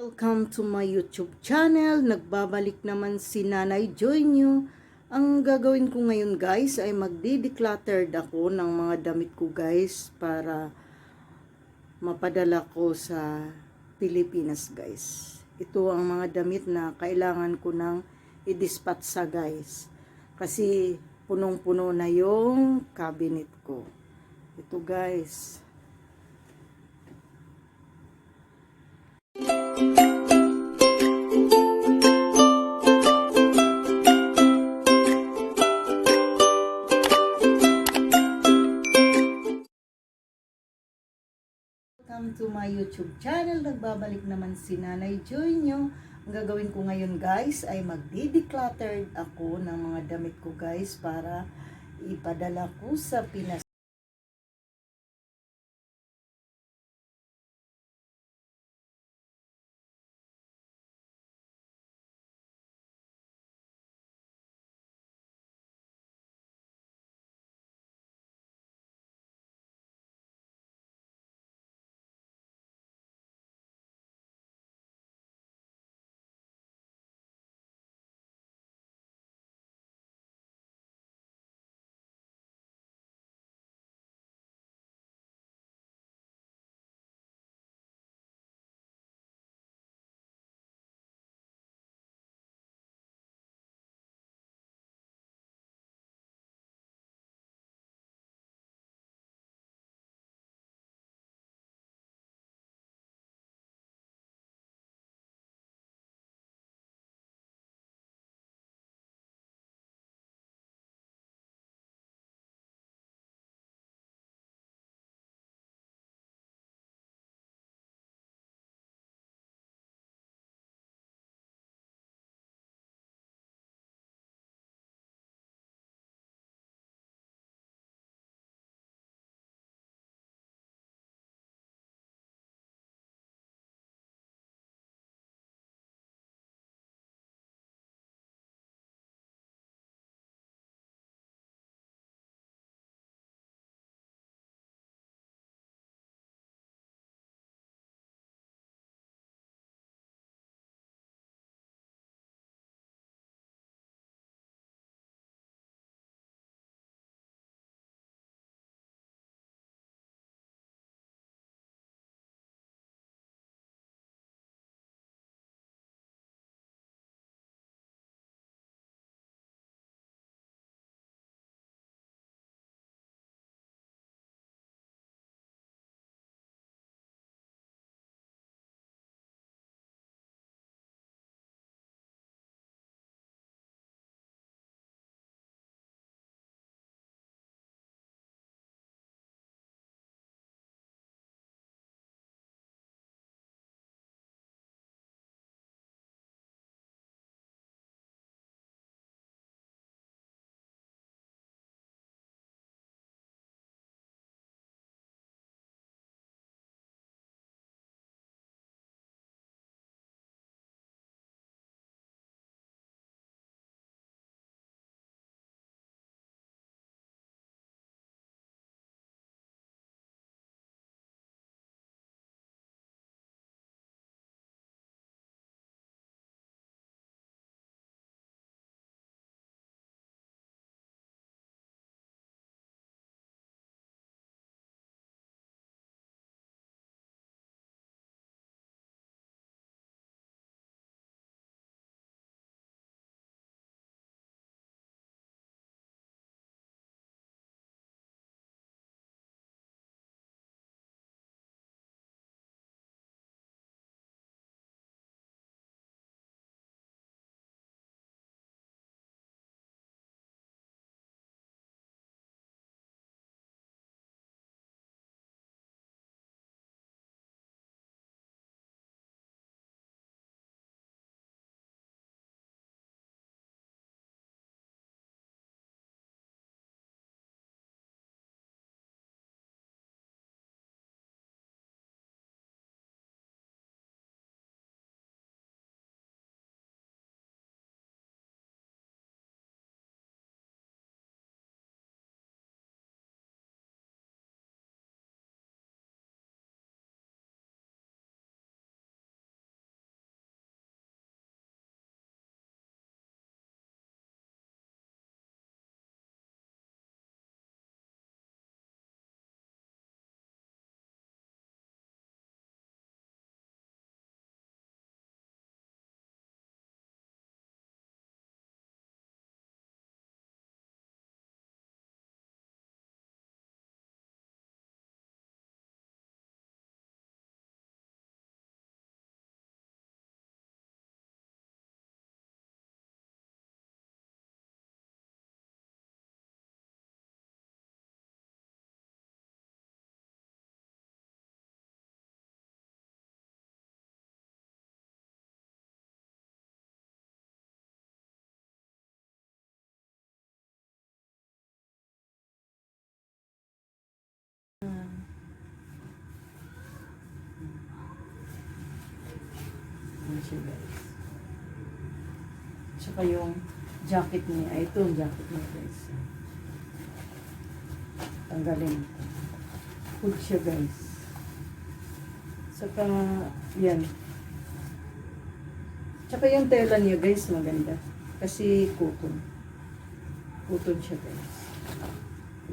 Welcome to my YouTube channel. Nagbabalik naman si Nanay Joy nyo. Ang gagawin ko ngayon guys ay magdi-decluttered ako ng mga damit ko guys para mapadala ko sa Pilipinas guys. Ito ang mga damit na kailangan ko nang i-dispatch sa guys. Kasi punong-puno na yung cabinet ko. Ito guys. Welcome to my YouTube channel. Nagbabalik naman si Nanay Joy nyo. Ang gagawin ko ngayon guys ay magdi-decluttered ako ng mga damit ko guys para ipadala ko sa Pinas. siya guys. Tsaka yung jacket niya. Ito yung jacket niya guys. Tanggalin. Hood siya guys. Tsaka yan. Tsaka yung tela niya guys maganda. Kasi cotton. Cotton siya guys.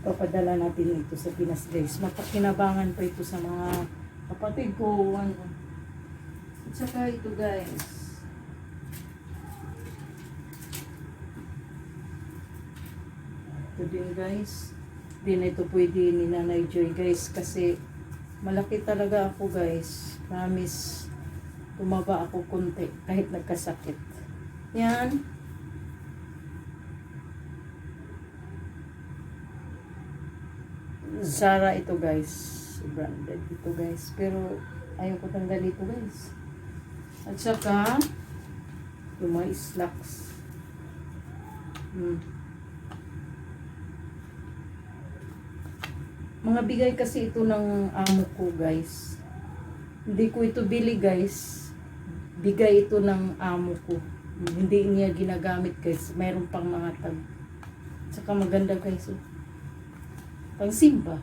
Ipapadala natin ito sa Pinas guys. Mapakinabangan pa ito sa mga kapatid ko. Ano. At saka ito guys. Ito din guys. Din ito pwede ni Nanay Joy guys. Kasi malaki talaga ako guys. Promise. Tumaba ako konti. Kahit nagkasakit. Yan. Zara ito guys. Branded ito guys. Pero ayaw ko tanggal ito guys. At saka yung mga slacks. Mga bigay kasi ito ng amo ko guys. Hindi ko ito bili guys. Bigay ito ng amo ko. Hindi niya ginagamit guys. Mayroon pang mga tag. At saka maganda guys. Pang simba.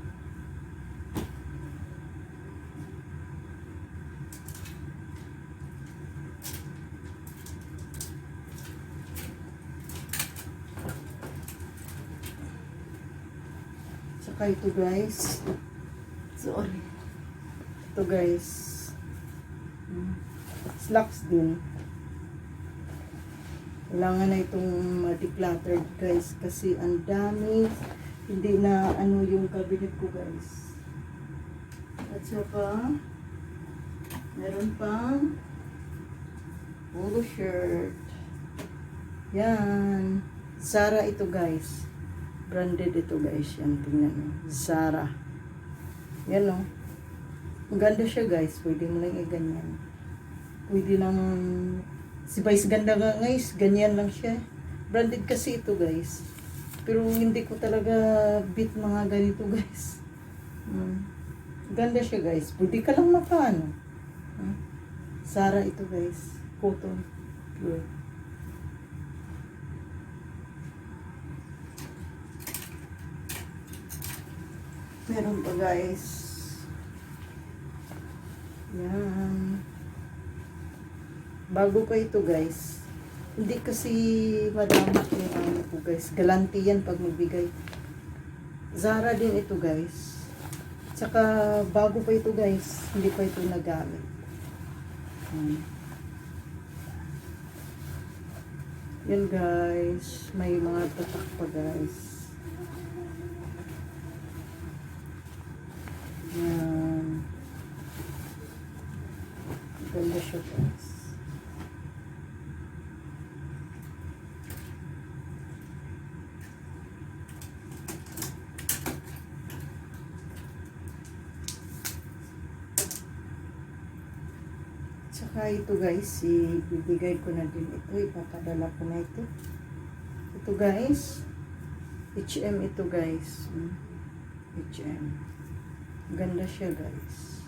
Saka ito guys. Sorry. Ito guys. Slacks din. Kailangan na itong ma-decluttered guys. Kasi ang dami. Hindi na ano yung cabinet ko guys. At saka meron pang polo shirt. Yan. Zara ito guys. Branded ito guys. Yan. Tingnan mo. Zara. Yan o. Ang ganda siya guys. Pwede mo lang i-ganyan. Pwede lang. Si Vice ganda nga guys. Ganyan lang siya. Branded kasi ito guys. Pero hindi ko talaga beat mga ganito guys. Ganda siya guys. Pwede ka lang makaano. Zara ito guys. Cotton. Pure. Meron pa guys. Yan. Bago pa ito guys. Hindi kasi madama yung ano ko guys. Galante yan pag magbigay. Zara din ito guys. Tsaka bago pa ito guys. Hindi pa ito nagamit. Yan guys. May mga tatak pa guys. Yan. Ganda siya guys. Tsaka ito guys, ibibigay ko na din ito, ipapadala ko na ito. Ito guys, H&M ito guys. H&M. Ganda siya guys.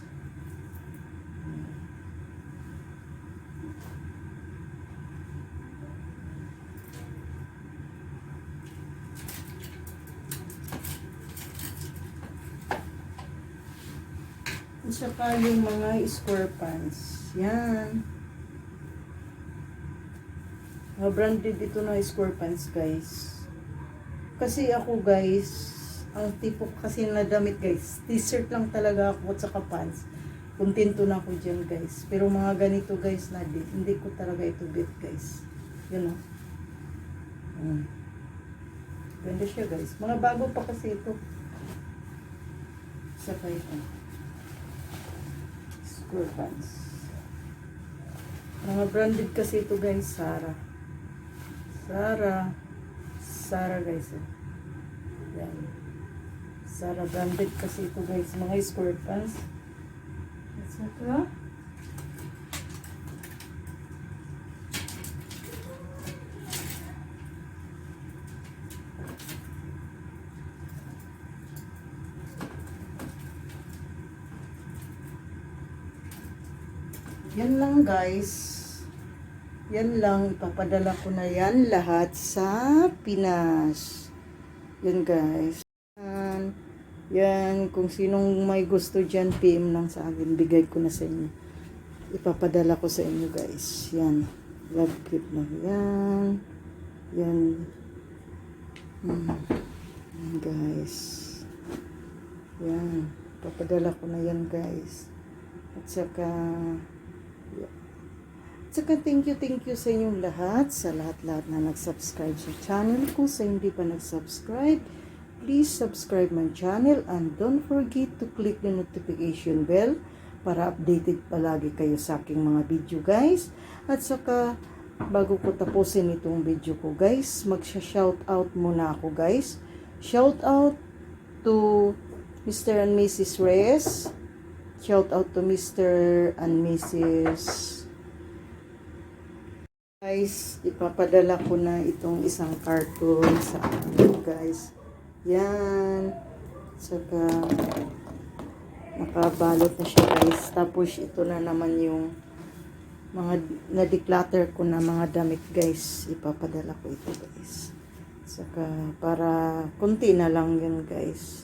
At saka yung mga square pants. Yan. Mga branded ito na square pants guys. Kasi ako guys, ang tipo kasi na damit guys, t-shirt lang talaga ako at saka pants. Kontento na ako dyan guys. Pero mga ganito guys na hindi ko talaga ito bet guys. Yan o. Ganda siya guys. Mga bago pa kasi ito. Saka ito. Square pants. Mga branded kasi ito guys, Zara. Zara guys. Yan. Zara branded kasi ito guys, mga square pants. At saka yan lang guys. Yan lang, ipapadala ko na yan lahat sa Pinas. Yan guys. Yan, kung sinong may gusto dyan, PM lang sa akin. Bigay ko na sa inyo. Ipapadala ko sa inyo guys. Yan. Love gift na yan. Yan. Yan guys. Yan. Ipapadala ko na yan guys. At saka thank you sa inyong lahat, sa lahat-lahat na nag-subscribe sa channel ko. Sa hindi pa nag-subscribe, please subscribe my channel and don't forget to click the notification bell para updated palagi kayo sa aking mga video guys. At saka, bago ko tapusin itong video ko guys, magsha-shoutout muna ako guys. Shoutout to Mr. and Mrs. Reyes. Shoutout to Mr. and Mrs. Guys, ipapadala ko na itong isang carton sa akin guys. Yan. Saka nakabalot na siya guys. Tapos ito na naman yung mga na-declutter ko na mga damit guys. Ipapadala ko ito guys. Saka para konti na lang yun guys.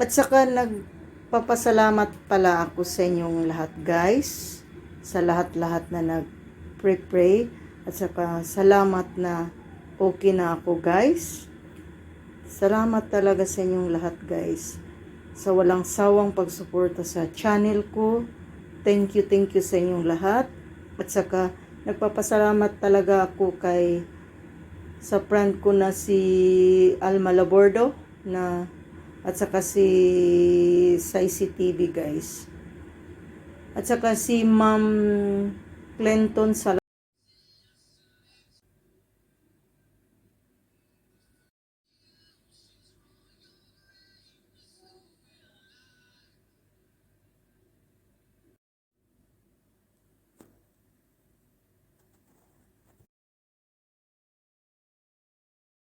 At saka nagpapasalamat pala ako sa inyong lahat guys. Sa lahat-lahat na nag-pray at saka salamat na okay na ako guys. Salamat talaga sa inyong lahat guys. Sa walang sawang pagsuporta sa channel ko. Thank you sa inyong lahat. At saka nagpapasalamat talaga ako sa friend ko na si Alma Labordo na at saka si CCTV guys. At saka si Ma'am Clinton sa